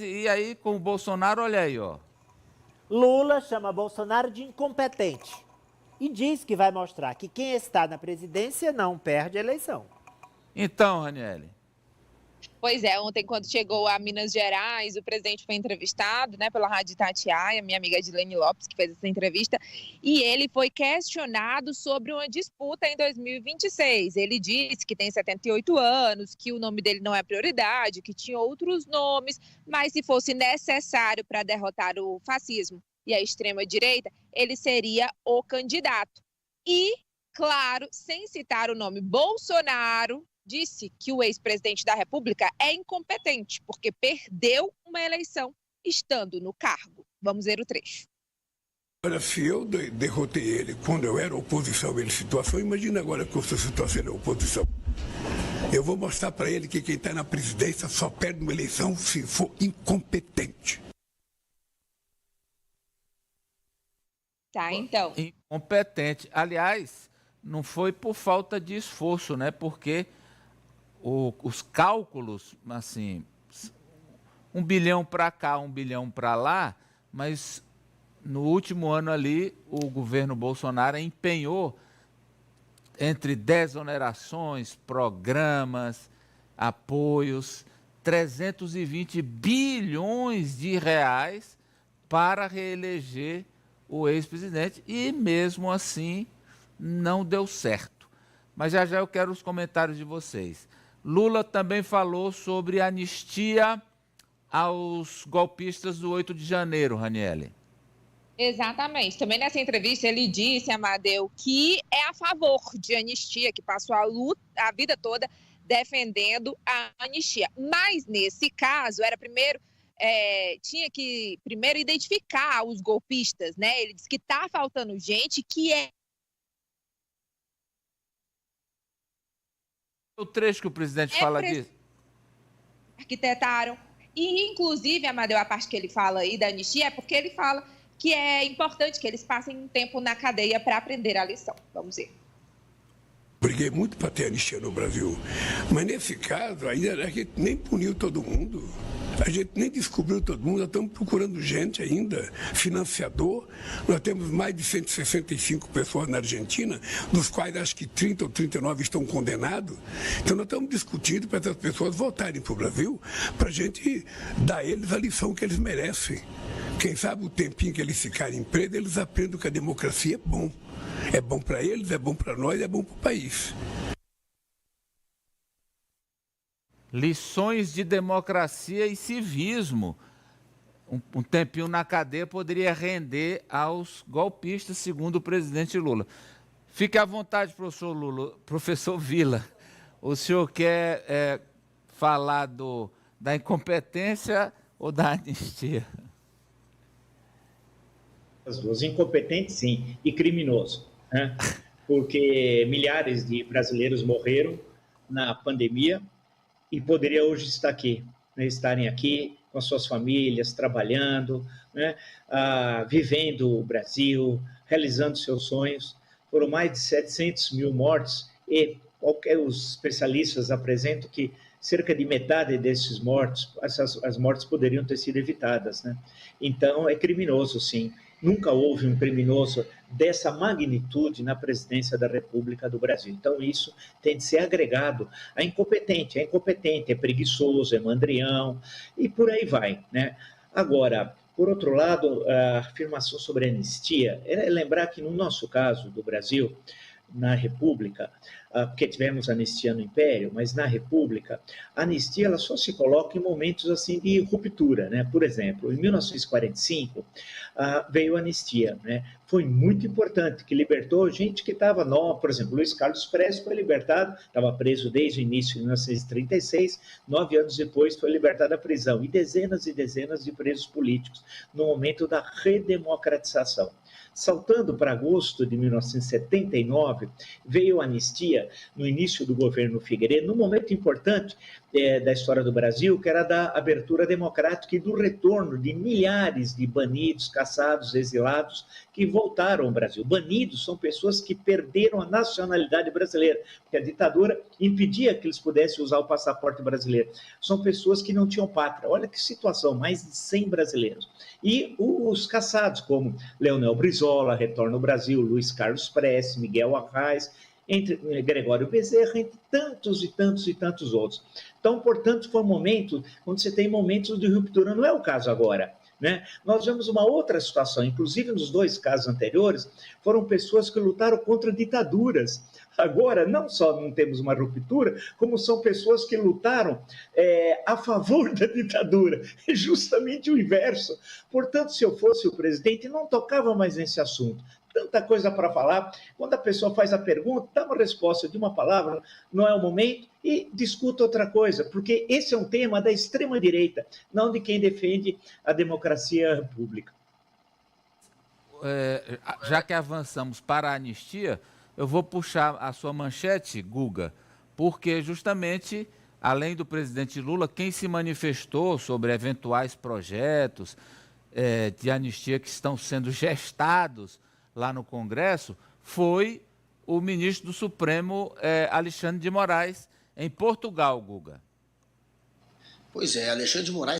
E aí, com o Bolsonaro, olha aí, ó. Lula chama Bolsonaro de incompetente e diz que vai mostrar que quem está na presidência não perde a eleição. Então, Raniele. Pois é, ontem quando chegou a Minas Gerais, o presidente foi entrevistado, né, pela Rádio Itatiaia, minha amiga Edilene Lopes, que fez essa entrevista, e ele foi questionado sobre uma disputa em 2026. Ele disse que tem 78 anos, que o nome dele não é prioridade, que tinha outros nomes, mas se fosse necessário para derrotar o fascismo e a extrema-direita, ele seria o candidato. E, claro, sem citar o nome Bolsonaro, disse que o ex-presidente da República é incompetente, porque perdeu uma eleição estando no cargo. Vamos ver o trecho. Olha, se eu derrotei ele quando eu era oposição em situação, imagina agora que eu sou situação de oposição. Eu vou mostrar para ele que quem está na presidência só perde uma eleição se for incompetente. Tá, então. Incompetente. Aliás, não foi por falta de esforço, né? Porque os cálculos, assim, 1 bilhão para cá, 1 bilhão para lá, mas no último ano ali, o governo Bolsonaro empenhou entre desonerações, programas, apoios, 320 bilhões de reais para reeleger o ex-presidente e mesmo assim não deu certo. Mas já eu quero os comentários de vocês. Lula também falou sobre anistia aos golpistas do 8 de janeiro, Raniele. Exatamente. Também nessa entrevista ele disse, Amadeu, que é a favor de anistia, que passou a vida toda defendendo a anistia. Mas nesse caso, tinha que primeiro identificar os golpistas, né? Ele disse que está faltando gente que é O trecho que o presidente fala disso? Arquitetaram. E, inclusive, Amadeu, a parte que ele fala aí da anistia é porque ele fala que é importante que eles passem um tempo na cadeia para aprender a lição. Vamos ver. Briguei muito para ter anistia no Brasil, mas nesse caso ainda a gente nem puniu todo mundo, a gente nem descobriu todo mundo, nós estamos procurando gente ainda, financiador, nós temos mais de 165 pessoas na Argentina, dos quais acho que 30 ou 39 estão condenados, então nós estamos discutindo para essas pessoas voltarem para o Brasil, para a gente dar a eles a lição que eles merecem. Quem sabe o tempinho que eles ficarem presos, eles aprendem que a democracia é bom. É bom para eles, é bom para nós, é bom para o país. Lições de democracia e civismo. Um tempinho na cadeia poderia render aos golpistas, segundo o presidente Lula. Fique à vontade, professor Vila. O senhor quer falar da incompetência ou da anistia? As duas, incompetente sim, e criminoso, né? Porque milhares de brasileiros morreram na pandemia e poderiam hoje estar aqui, né? Estarem aqui com as suas famílias, trabalhando, né? Vivendo o Brasil, realizando seus sonhos. Foram mais de 700 mil mortos e os especialistas apresentam que cerca de metade desses mortos, as mortes poderiam ter sido evitadas, né? Então, é criminoso, sim. Nunca houve um criminoso dessa magnitude na presidência da República do Brasil. Então, isso tem de ser agregado a incompetente. É incompetente, é preguiçoso, é mandrião, e por aí vai, né? Agora, por outro lado, a afirmação sobre a anistia, é lembrar que no nosso caso do Brasil, na República, porque tivemos anistia no Império, mas na República, a anistia ela só se coloca em momentos assim de ruptura, né? Por exemplo, em 1945 veio a anistia, né? Foi muito importante, que libertou gente que estava nova, por exemplo, Luiz Carlos Prestes foi libertado, estava preso desde o início de 1936, 9 anos depois foi libertado da prisão, e dezenas de presos políticos, no momento da redemocratização. Saltando para agosto de 1979, veio a anistia anistia no início do governo Figueiredo, num momento importante da história do Brasil, que era da abertura democrática e do retorno de milhares de banidos, caçados, exilados, que voltaram ao Brasil. Banidos são pessoas que perderam a nacionalidade brasileira, porque a ditadura impedia que eles pudessem usar o passaporte brasileiro. São pessoas que não tinham pátria. Olha que situação, mais de 100 brasileiros. E os caçados, como Leonel Brizola, retorna ao Brasil, Luiz Carlos Prestes, Miguel Arraes, entre Gregório Bezerra, entre tantos e tantos e tantos outros. Então, portanto, foi um momento onde você tem momentos de ruptura, não é o caso agora, né? Nós vemos uma outra situação, inclusive nos dois casos anteriores, foram pessoas que lutaram contra ditaduras. Agora, não só não temos uma ruptura, como são pessoas que lutaram a favor da ditadura. É justamente o inverso. Portanto, se eu fosse o presidente, não tocava mais nesse assunto. Tanta coisa para falar. Quando a pessoa faz a pergunta, dá uma resposta de uma palavra, não é o momento, e discuta outra coisa, porque esse é um tema da extrema-direita, não de quem defende a democracia e a república. Já que avançamos para a anistia, eu vou puxar a sua manchete, Guga, porque justamente, além do presidente Lula, quem se manifestou sobre eventuais projetos de anistia que estão sendo gestados lá no Congresso foi o ministro do Supremo, Alexandre de Moraes, em Portugal, Guga. Pois é, Alexandre de Moraes